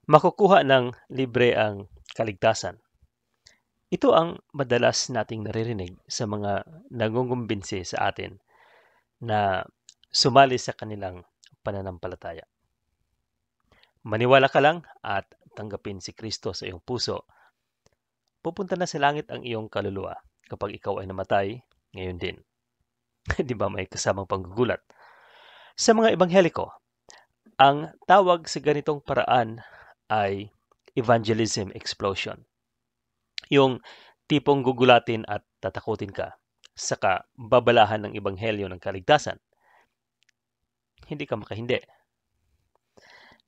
Makukuha ng libre ang kaligtasan. Ito ang madalas nating naririnig sa mga nangungumbinsi sa atin na sumali sa kanilang pananampalataya. Maniwala ka lang at tanggapin si Kristo sa iyong puso. Pupunta na sa langit ang iyong kaluluwa kapag ikaw ay namatay ngayon din. Di ba may kasamang panggugulat? Sa mga ebangheliko, ang tawag sa ganitong paraan ay evangelism explosion. Yung tipong gugulatin at tatakutin ka, saka babalahan ng ebanghelyo ng kaligtasan. Hindi ka makahindi.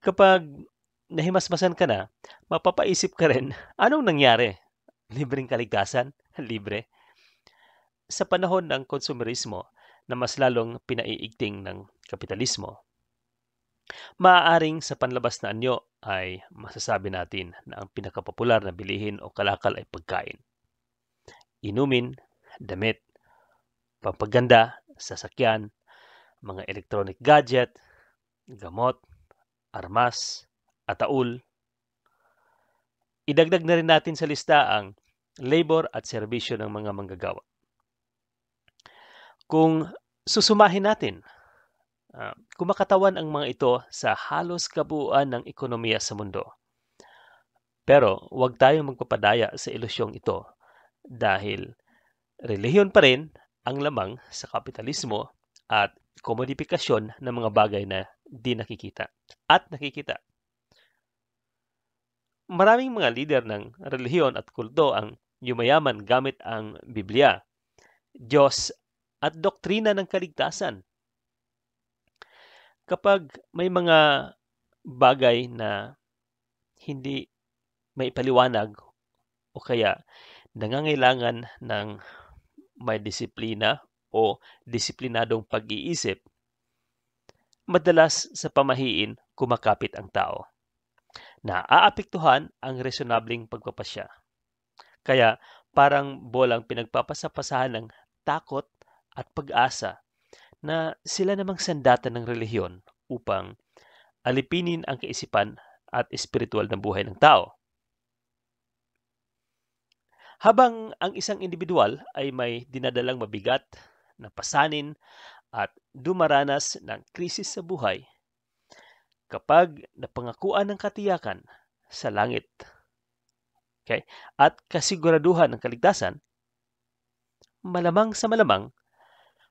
Kapag nahimasmasan ka na, mapapaisip ka rin, anong nangyari? Libreng kaligtasan? Libre? Sa panahon ng konsumerismo na mas lalong pinaiigting ng kapitalismo, maaaring sa panlabas na anyo ay masasabi natin na ang pinakapopular na bilihin o kalakal ay pagkain. Inumin, damit, pampaganda, sasakyan, mga electronic gadget, gamot, armas, ataul. Idagdag na rin natin sa lista ang labor at serbisyo ng mga manggagawa. Kung susumahin natin, kumakatawan ang mga ito sa halos kabuuan ng ekonomiya sa mundo. Pero huwag tayong magpapadaya sa ilusyong ito dahil relihiyon pa rin ang lamang sa kapitalismo at komodifikasyon ng mga bagay na di nakikita at nakikita. Maraming mga lider ng relihiyon at kulto ang yumayaman gamit ang Biblia, Diyos at doktrina ng kaligtasan. Kapag may mga bagay na hindi maipaliwanag o kaya nangangailangan ng may disiplina o disiplinadong pag-iisip, madalas sa pamahiin kumakapit ang tao. Naaapektuhan ang resonableng pagpapasya. Kaya parang bolang pinagpapasapasahan ng takot at pag-asa na sila namang sandata ng relihiyon upang alipinin ang kaisipan at espiritual na buhay ng tao. Habang ang isang individual ay may dinadalang mabigat na pasanin at dumaranas ng krisis sa buhay, kapag napangakuan ng katiyakan sa langit, okay, at kasiguraduhan ng kaligtasan, malamang sa malamang,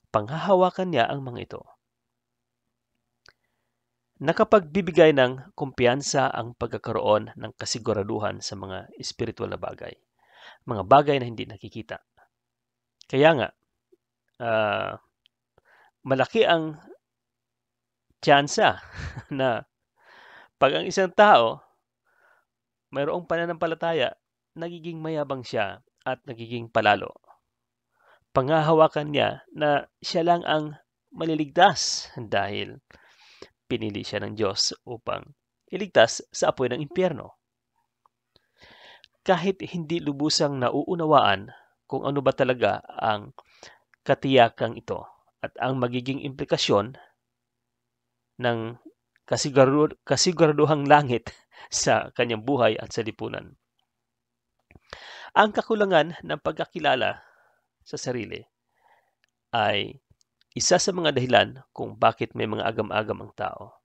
panghahawakan niya ang mga ito. Nakapagbibigay ng kumpiyansa ang pagkakaroon ng kasiguraduhan sa mga espiritual na bagay. Mga bagay na hindi nakikita. Kaya nga, malaki ang tsansa na pag ang isang tao mayroong pananampalataya, nagiging mayabang siya at nagiging palalo. Panghahawakan niya na siya lang ang maliligtas dahil pinili siya ng Diyos upang iligtas sa apoy ng impyerno. Kahit hindi lubusang nauunawaan kung ano ba talaga ang katiyakang ito at ang magiging implikasyon ng kasiguraduhang langit sa kanyang buhay at sa lipunan. Ang kakulangan ng pagkakilala sa sarili ay isa sa mga dahilan kung bakit may mga agam-agam ang tao.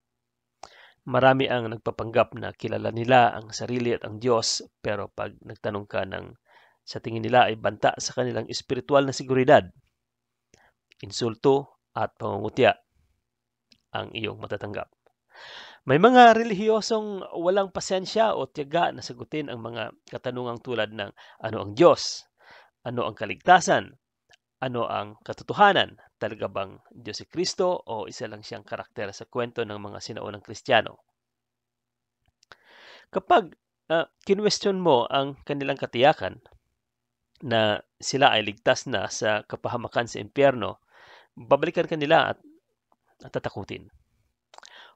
Marami ang nagpapanggap na kilala nila ang sarili at ang Diyos, pero pag nagtanong ka ng sa tingin nila ay banta sa kanilang espiritual na seguridad, insulto at pangungutya ang iyong matatanggap. May mga relihiyosong walang pasensya o tiyaga na sagutin ang mga katanungang tulad ng ano ang Diyos, ano ang kaligtasan, ano ang katotohanan, talaga bang Diyos si Kristo o isa lang siyang karakter sa kwento ng mga sinaunang Kristiyano? Kapag kinwestiyon mo ang kanilang katiyakan na sila ay ligtas na sa kapahamakan sa impyerno, babalikan ka nila at tatakutin.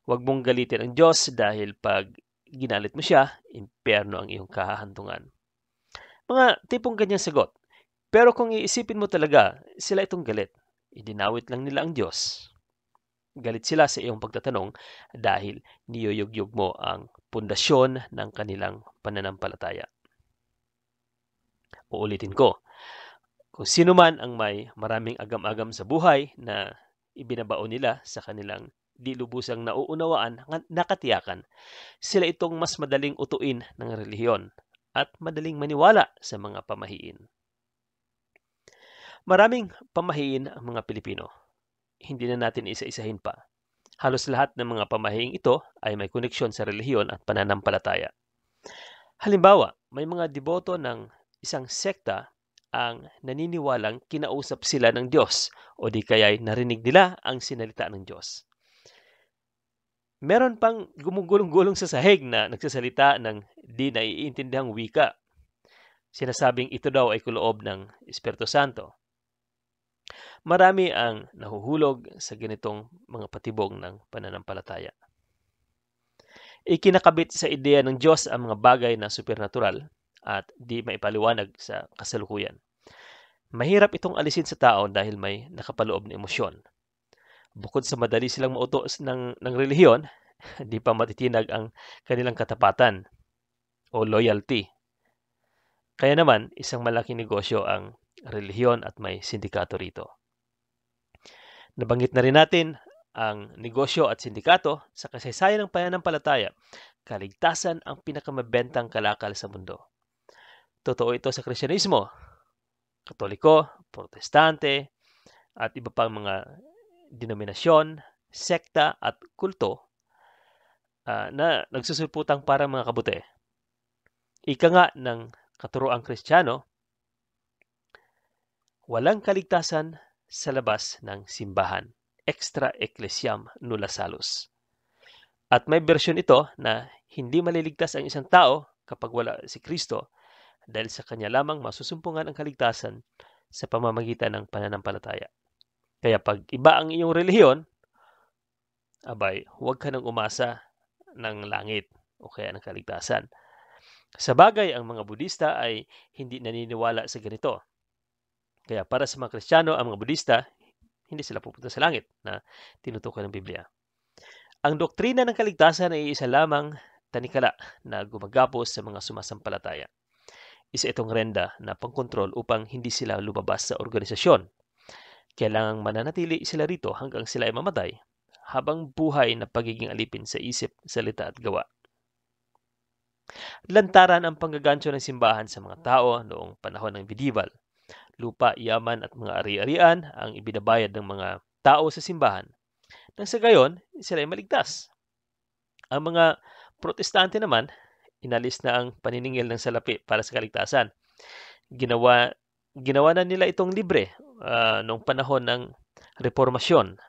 Huwag mong galitin ang Diyos dahil pag ginalit mo siya, impyerno ang iyong kahahantungan. Mga tipong ganyang sagot. Pero kung iisipin mo talaga, sila itong galit. Idinawit lang nila ang Diyos. Galit sila sa iyong pagtatanong dahil niyuyugyug mo ang pundasyon ng kanilang pananampalataya. Uulitin ko, kung sino man ang may maraming agam-agam sa buhay na ibinabaon nila sa kanilang di lubusang nauunawaan na katiyakan, sila itong mas madaling utuin ng relihiyon at madaling maniwala sa mga pamahiin. Maraming pamahiin ang mga Pilipino. Hindi na natin isa-isahin pa. Halos lahat ng mga pamahiing ito ay may koneksyon sa relihiyon at pananampalataya. Halimbawa, may mga deboto ng isang sekta ang naniniwalang kinausap sila ng Diyos o di kaya'y narinig nila ang sinalita ng Diyos. Meron pang gumugulong-gulong sa sahig na nagsasalita ng di naiintindihang wika. Sinasabing ito daw ay kuloob ng Espiritu Santo. Marami ang nahuhulog sa ganitong mga patibong ng pananampalataya. Ikinakabit sa ideya ng Diyos ang mga bagay na supernatural at di maipaliwanag sa kasalukuyan. Mahirap itong alisin sa tao dahil may nakapaloob na emosyon. Bukod sa madali silang mautos ng relihiyon, di pa matitinag ang kanilang katapatan o loyalty. Kaya naman, isang malaking negosyo ang relihiyon at may sindikato rito. Nabanggit na rin natin ang negosyo at sindikato sa kasaysayan ng pananampalataya. Kaligtasan ang pinakamabentang kalakal sa mundo. Totoo ito sa Kristyanismo, Katoliko, Protestante, at iba pang mga denominasyon, sekta at kulto na nagsusulputang parang mga kabuti. Ika nga ng katuroang Kristiyano, walang kaligtasan sa labas ng simbahan. Extra ecclesiam nulla salus. At may bersyon ito na hindi maliligtas ang isang tao kapag wala si Kristo dahil sa kanya lamang masusumpungan ang kaligtasan sa pamamagitan ng pananampalataya. Kaya pag iba ang iyong relihiyon, abay, huwag ka nang umasa ng langit o kaya ng kaligtasan. Sa bagay, ang mga Budista ay hindi naniniwala sa ganito. Kaya para sa mga Kristiyano, ang mga Budista, hindi sila pupunta sa langit na tinutukoy ng Biblia. Ang doktrina ng kaligtasan ay isa lamang tanikala na gumagapos sa mga sumasampalataya. Isa itong renda na pangkontrol upang hindi sila lumabas sa organisasyon. Kailangang mananatili sila rito hanggang sila ay mamatay, habang buhay na pagiging alipin sa isip, salita at gawa. Lantaran ang panggagancho ng simbahan sa mga tao noong panahon ng medieval. Lupa, yaman at mga ari-arian ang ibinabayad ng mga tao sa simbahan. Nang sa gayon, sila ay maligtas. Ang mga Protestante naman, inalis na ang paniningil ng salapi para sa kaligtasan. Ginawa na nila itong libre noong panahon ng Reformasyon.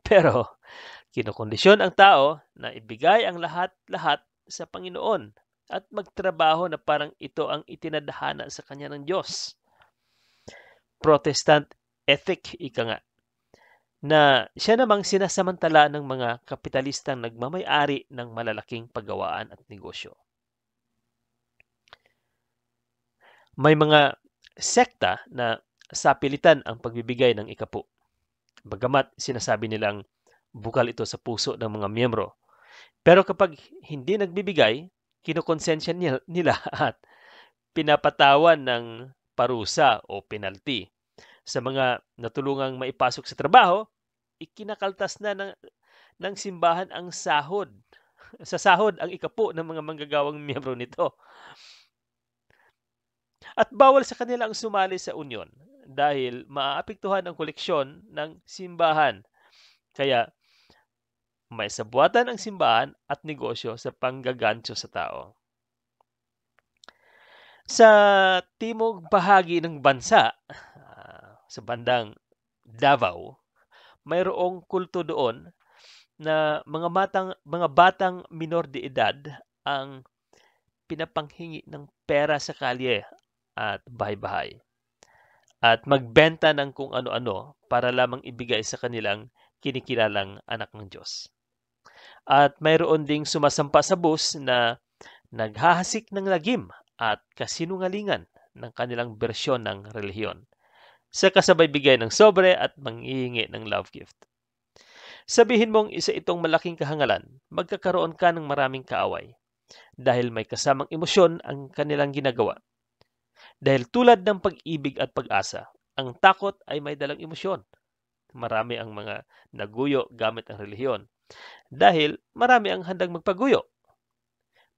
Pero kinokondisyon ang tao na ibigay ang lahat-lahat sa Panginoon at magtrabaho na parang ito ang itinadhana sa kanya ng Diyos. Protestant ethic, ika nga, na siya namang sinasamantala ng mga kapitalistang nagmamay-ari ng malalaking paggawaan at negosyo. May mga sekta na sapilitan ang pagbibigay ng ikapu. Bagamat sinasabi nilang bukal ito sa puso ng mga miyembro. Pero kapag hindi nagbibigay, kinokonsensya nila at pinapatawan ng parusa o penalty. Sa mga natulungang maipasok sa trabaho, ikinakaltas na ng simbahan ang sahod. Sa sahod ang ikapu ng mga manggagawang miyembro nito. At bawal sa kanila ang sumali sa union dahil maaapektuhan ang koleksyon ng simbahan. Kaya may sabuatan ang simbahan at negosyo sa panggagancho sa tao. Sa timog bahagi ng bansa, sa bandang Davao, mayroong kulto doon na mga batang minor de edad ang pinapanghingi ng pera sa kalye at bahay-bahay at magbenta ng kung ano-ano para lamang ibigay sa kanilang kinikilalang anak ng Diyos. At mayroon ding sumasampa sa bus na naghahasik ng lagim at kasinungalingan ng kanilang bersyon ng relihiyon sa kasabay bigay ng sobre at manghihingi ng love gift. Sabihin mong isa itong malaking kahangalan, magkakaroon ka ng maraming kaaway dahil may kasamang emosyon ang kanilang ginagawa. Dahil tulad ng pag-ibig at pag-asa, ang takot ay may dalang emosyon. Marami ang mga naguyo gamit ang relihiyon dahil marami ang handang magpaguyo.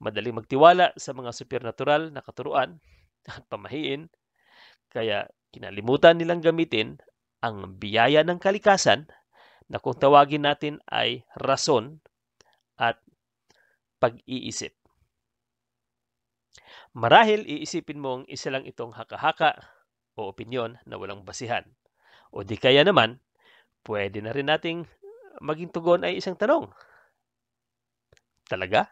Madaling magtiwala sa mga supernatural na katuruan at pamahiin, kaya kinalimutan nilang gamitin ang biyaya ng kalikasan na kung tawagin natin ay rason at pag-iisip. Marahil iisipin mong isa lang itong haka-haka o opinyon na walang basihan. O di kaya naman, pwede na rin nating maging tugon ay isang tanong. Talaga?